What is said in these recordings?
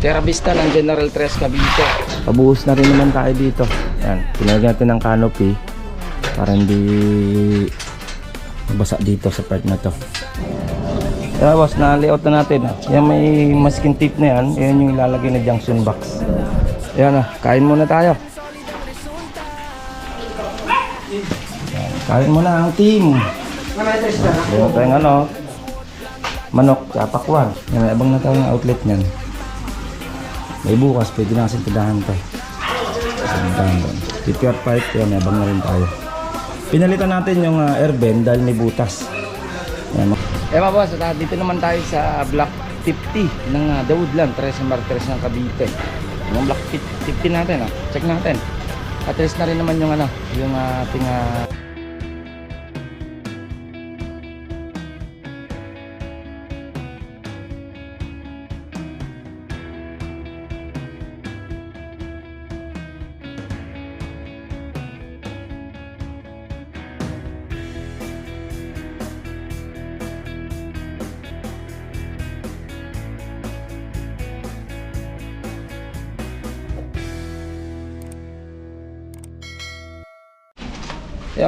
Terra Vista ng General Tres Cavite. Pabuhos na rin naman tayo dito. Yan, pinagyan natin ng canopy para hindi basa dito sa part na to. Yan boss, na-layout na natin. Yan, may masking tape na yan. Yan yung ilalagay na junction box. Yan, kain muna tayo. Yan, kain muna ang team. Yan tayong manok, kapakwan. Yan, may abang na tayo ng outlet nyan. May bukas, pwede na kasing tindahan to. PPR pipe, yan, may abang na rin tayo. Pinalitan natin yung air vent dahil may butas. Yan. Mga boss, dito naman tayo sa block 50 ng The Woodland, Tres Martires ng Cavite. Yung block 50 natin, check natin. At least na rin naman yung yung ating mga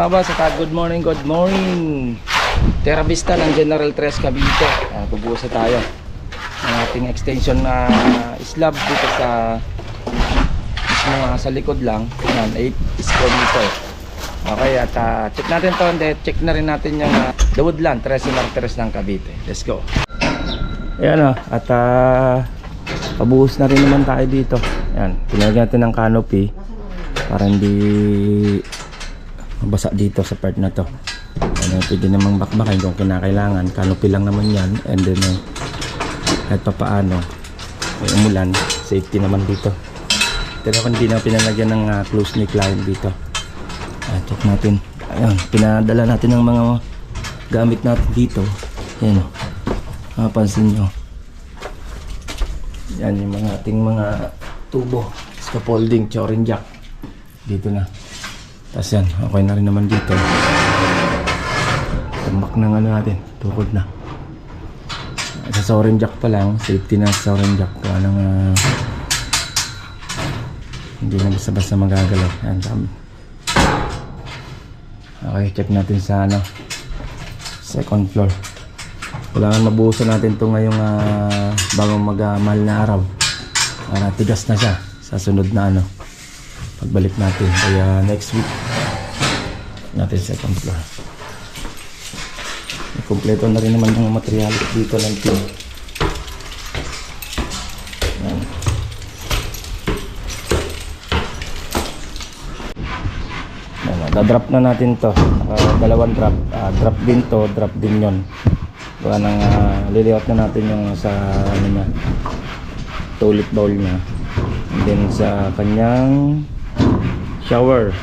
boss, good morning, good morning. Terra Vista ng General Tres Cavite. Bubuhusan tayo ng ating extension na slab dito sa sa likod lang. Yan, 8 square meter. Okay, at check natin to, and check na rin natin yung The Woodland, Tres Martires ng Cavite. Let's go. Ayan at pabuhos na rin naman tayo dito. Yan, pinagyan natin ng canopy para hindi basa dito sa part na to. Pwede namang bakbakin kung kinakailangan. Canopy lang naman yan. And then kahit pa paano may umulan, safety naman dito. Pero kung hindi na pinalagyan ng close knit line dito, check natin. Ayan, pinadala natin ng mga gamit natin dito. Ayan, mapansin nyo, yan yung mga ating mga tubo, scaffolding, chorin jack dito na. Tapos yan, okay na rin naman dito. Tambak ng natin, tukod na. Sa soaring jack pa lang, safety na sa soaring jack. Hindi na basta-basta magagalaw. Yan, okay, check natin sa second floor. Kailangan mabuhusan natin ito ngayong bago magmahal na araw. Para tigas na siya sa sunod na pagbalik natin. Kaya next week natin second floor. Kompleto na rin naman yung material dito ng team. Da-drop na natin to. Dalawang drop. Drop din to, drop din yon. Kaya nang liliot na natin yung sa niya, toilet bowl niya. And then sa kanyang shower.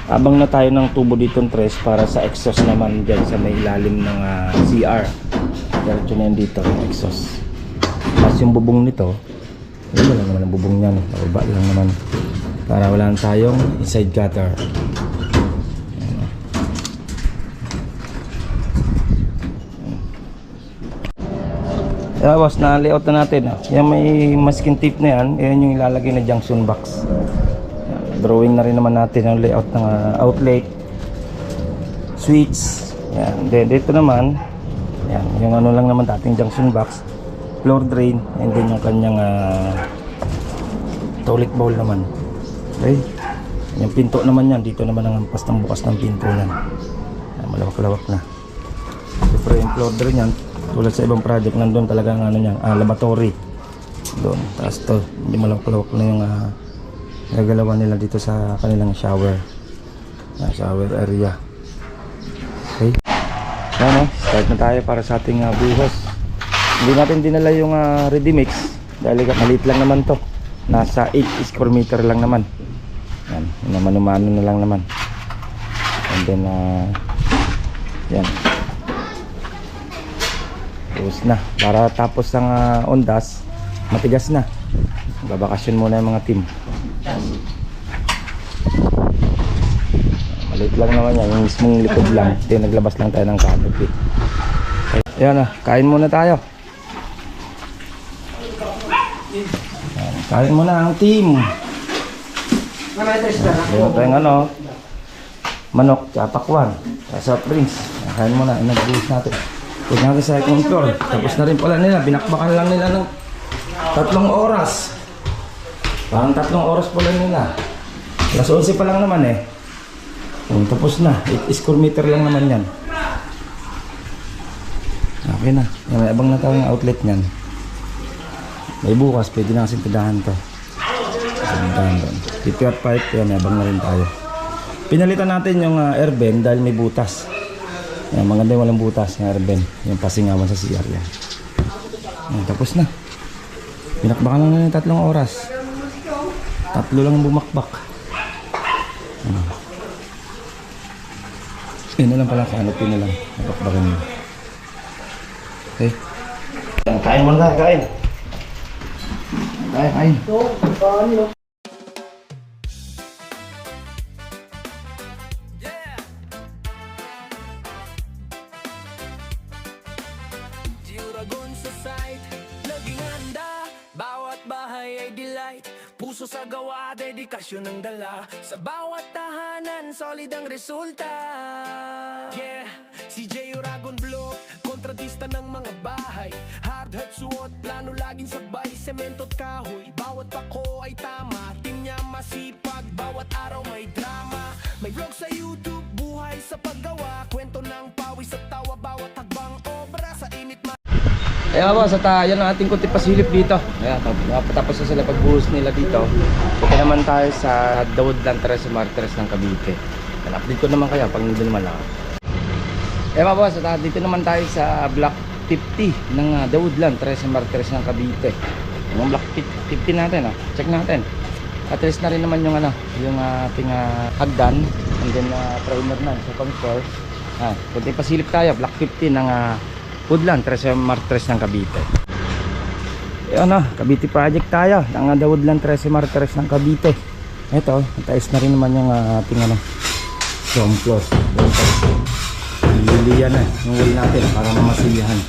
Abang na tayo ng tubo dito ng tres para sa exhaust naman dyan sa may ilalim ng CR. Diretso na yan dito, exhaust. Tapos yung bubong nito, wala lang naman ang bubong niyan. Baba lang naman. Para wala na tayong inside gutter. Yeah, boss, na-layout na natin. Yan, may masking tape na yan. Yan yung ilalagay na junction box. Drawing na rin naman natin ang layout ng outlet, switch. Yan. Then dito naman, yan, yung lang naman dating junction box, floor drain, and then yung kanyang toilet bowl naman. Okay. Yung pinto naman yan, dito naman ang pastang bukas ng pinto yan. Malawak-lawak na. Siyempre yung floor drain yan, tulad sa ibang project, nandun talaga yan, laboratory. Doon. Tapos to, hindi malawak-lawak na yung nagalawan nila dito sa kanilang shower. Shower area. Okay. Yan, start na tayo para sa ating buhos. Hindi natin dinala yung ready mix dahil maliit lang naman to. Nasa 8 square meter lang naman. Yan, mano-mano na lang naman. And then yan. Tapos na. Para tapos ang ondas, matigas na. Babakasyon muna yung mga team. Maliit lang naman yan, yung mismong likod lang. Then naglabas lang tayo ng canopy. Ayan kain muna tayo. Kain mo na ang team. Meron tayong ano, manok, kapakwan, soft drinks. Kain mo na, nag-buhos natin. Huwag natin sa second floor. Tapos na rin pala nila, binakbakan lang nila ng 3 oras. Parang 3 oras pala nila. Alas 11 pa lang naman eh. Tapos na, 8 square meter lang naman yan. Okay na, may abang na tayong outlet nyan. May bukas, pwede na kasing tindahan to. Tindahan doon. PPR pipe, yan, may abang na rin tayo. Pinalitan natin yung air vent dahil may butas. Yan, maganda yung walang butas yung air vent. Yung pasingawan sa CR yan. Yan, tapos na. Binakbakan lang ng 3 oras. 3 lang bumakbak. Yun na lang pala, kanopin na lang. Nakakbakan nyo. Okay. Kain mo na, kain. Kain. Uragon sa site, naging handa. Bawat bahay ay delight. Puso sa gawa, dedikasyon ng dala. Sa bawat tahanan, solid ang resulta. Yeah, si J. Uragon Block, kontratista ng mga bahay. Hard hurt, suot, plano laging sabay. Semento't kahoy, bawat pako ay tama. Team niya masipag, bawat araw may drama. May vlog sa YouTube, buhay sa paggawa. Kwento ng pawis at tawa, bawat hagbang obra sa init. Kaya boss, at yan ang ating kunti pasilip dito. Kaya tapos na sila pagbuhos nila dito. Okay naman tayo sa Dawoodland Tres Martires ng Cavite. Update ko naman kayo pag nandun naman ako. Kaya boss, at dito naman tayo sa block 50 ng Dawoodland Tres Martires ng Cavite. Yung block 50 natin, check natin. At least na rin naman yung yung ating hagdan. And then primer na sa contour. Kunti pasilip tayo, block 50 ng Woodland, Tres Martires ng Cavite. Ayan Cavite project tayo. Ang Woodland, Tres Martires ng Cavite. Ito, nataas na rin naman yung ating ground floor. Liliyan na yung wall natin para mamasiyahan.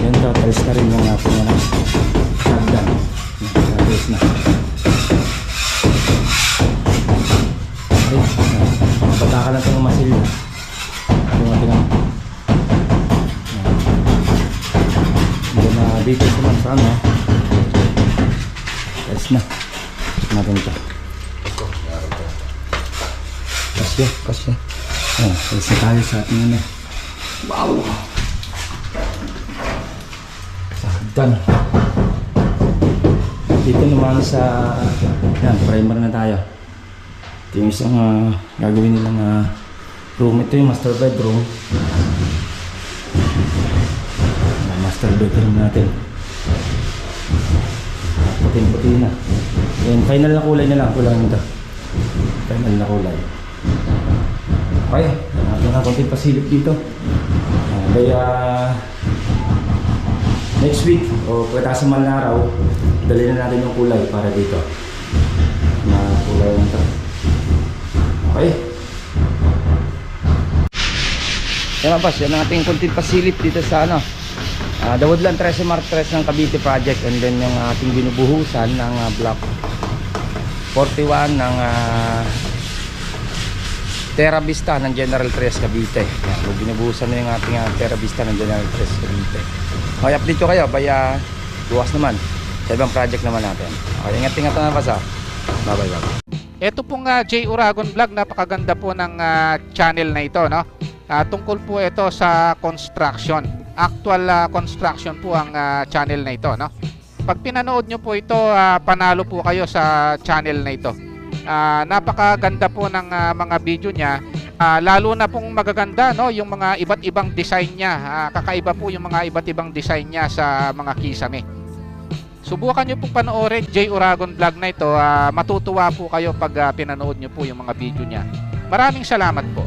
Yan to, talis na rin yung ating hagdan. Nataas na. Okay, pataka lang itong masilya. Yung ating dito naman sa ayos na. Check natin ito. Kasya. Ayos na tayo sa ating wow! Sa hagdan. Dito naman sa yan, primer na tayo. Ito yung isang gagawin nilang room. Ito yung master bedroom. Master bedroom natin. Puting-puti na. Yan, final na kulay na lang. Kulang ito. Final na kulay. Okay. Natin na konting pasilip dito. Kaya next week o pagkatapos man na araw, dali na natin yung kulay para dito. Na kulay nito. Okay. Yan boss, yan ang ating konting pasilip dito sa Dawoodland Tres Martires ng Cavite project, and then yung ating binubuhusan ng block 41 ng Terra Vista ng General Tres Cavite. Yan, binubuhusan na yung ating Terra Vista ng General Tres Cavite. Okay, update ko kayo baya bukas naman sa ibang project naman natin. Okay, ingat-ingat na pa sa bye. Ito pong J. Uragon Vlog, napakaganda po ng channel na ito, no? Tungkol po ito sa construction. Actual construction po ang channel na ito, no? Pag pinanood nyo po ito, panalo po kayo sa channel na ito. Napakaganda po ng mga video niya. Lalo na pong magaganda, no, yung mga iba't ibang design niya. Kakaiba po yung mga iba't ibang design niya sa mga kisame. Subukan nyo pong panoorin J. Uragon Vlog na ito. Matutuwa po kayo pag pinanood nyo po yung mga video niya. Maraming salamat po.